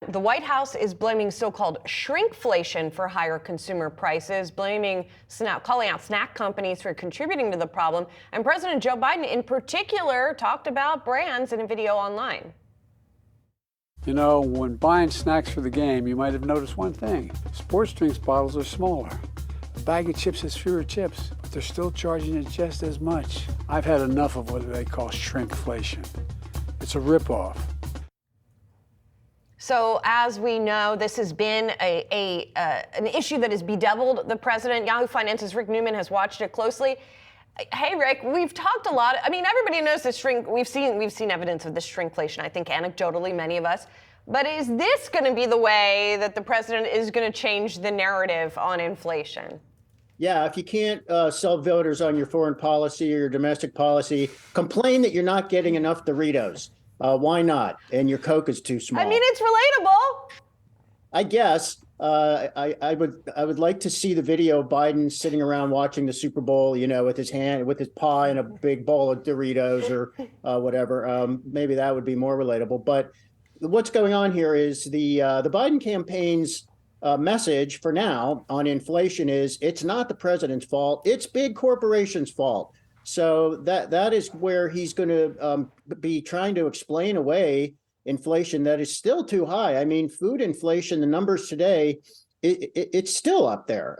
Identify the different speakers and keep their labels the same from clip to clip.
Speaker 1: the White House is blaming so-called shrinkflation for higher consumer prices, calling out snack companies for contributing to the problem. And President Joe Biden, in particular, talked about brands in a video online.
Speaker 2: You know, when buying snacks for the game, you might have noticed one thing. Sports drinks bottles are smaller. A bag of chips has fewer chips, but they're still charging it just as much. I've had enough of what they call shrinkflation. It's a ripoff.
Speaker 1: So as we know, this has been an issue that has bedeviled the president. Yahoo Finance's Rick Newman has watched it closely. Hey, Rick, we've talked a lot. I mean, everybody knows the shrink. We've seen evidence of this shrinkflation, I think, anecdotally, many of us. But is this going to be the way that the president is going to change the narrative on inflation?
Speaker 3: Yeah, if you can't sell voters on your foreign policy or your domestic policy, complain that you're not getting enough Doritos. Why not? And your Coke is too small.
Speaker 1: I mean, it's relatable.
Speaker 3: I guess. I would like to see the video of Biden sitting around watching the Super Bowl, you know, with his paw in a big bowl of Doritos or whatever. Maybe that would be more relatable. But what's going on here is the Biden campaign's message for now on inflation is it's not the president's fault. It's big corporations' fault. So that is where he's going to be trying to explain away inflation that is still too high. I mean, food inflation, the numbers today, it's still up there.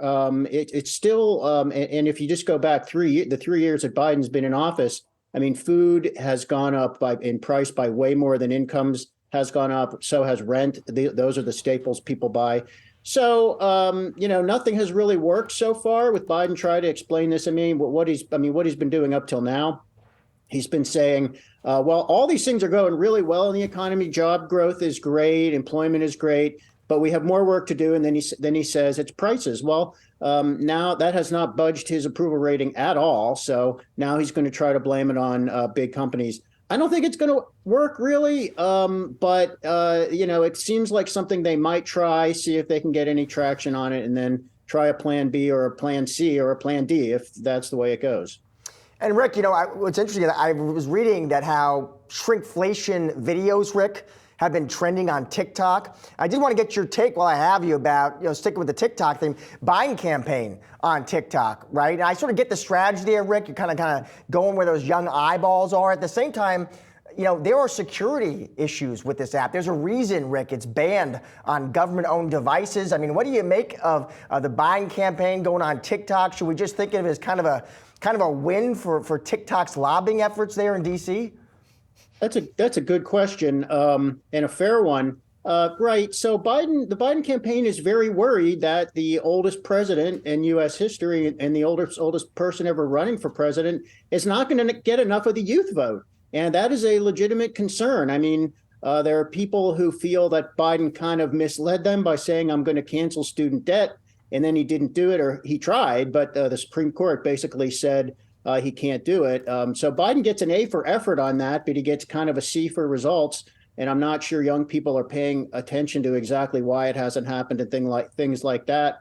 Speaker 3: It's still, and if you just go back the 3 years that Biden's been in office, I mean, food has gone up in price by way more than incomes has gone up. So has rent. Those are the staples people buy. So, you know, nothing has really worked so far with Biden trying to explain this. I mean, what he's been doing up till now, he's been saying, well, all these things are going really well in the economy. Job growth is great. Employment is great. But we have more work to do. And then he says it's prices. Well, now that has not budged his approval rating at all. So now he's going to try to blame it on big companies. I don't think it's going to work really, but you know, it seems like something they might try, see if they can get any traction on it, and then try a plan B or a plan C or a plan D if that's the way it goes.
Speaker 4: And Rick, you know, what's interesting, I was reading that how shrinkflation videos, Rick, have been trending on TikTok. I did want to get your take while I have you about, you know, sticking with the TikTok thing, Biden campaign on TikTok, right? And I sort of get the strategy there, Rick. You're kind of going where those young eyeballs are. At the same time, you know, there are security issues with this app. There's a reason, Rick, it's banned on government-owned devices. I mean, what do you make of the Biden campaign going on TikTok? Should we just think of it as kind of a win for TikTok's lobbying efforts there in D.C.?
Speaker 3: That's a good question and a fair one. Right. So the Biden campaign is very worried that the oldest president in U.S. history and the oldest person ever running for president is not going to get enough of the youth vote. And that is a legitimate concern. I mean, there are people who feel that Biden kind of misled them by saying, I'm going to cancel student debt. And then he didn't do it, or he tried. But the Supreme Court basically said he can't do it. So Biden gets an A for effort on that, but he gets kind of a C for results. And I'm not sure young people are paying attention to exactly why it hasn't happened and things like that.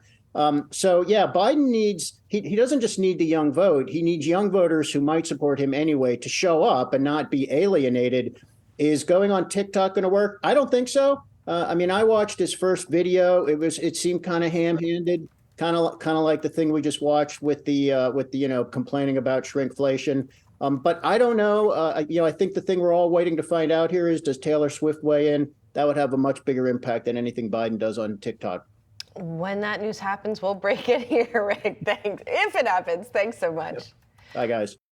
Speaker 3: So, yeah, Biden he doesn't just need the young vote. He needs young voters who might support him anyway to show up and not be alienated. Is going on TikTok going to work? I don't think so. I mean, I watched his first video. It seemed kind of ham-handed. Kind of like the thing we just watched with the complaining about shrinkflation. But I don't know. I think the thing we're all waiting to find out here is, does Taylor Swift weigh in? That would have a much bigger impact than anything Biden does on TikTok.
Speaker 1: When that news happens, we'll break it here, Rick. Thanks. If it happens, thanks so much.
Speaker 3: Bye, guys.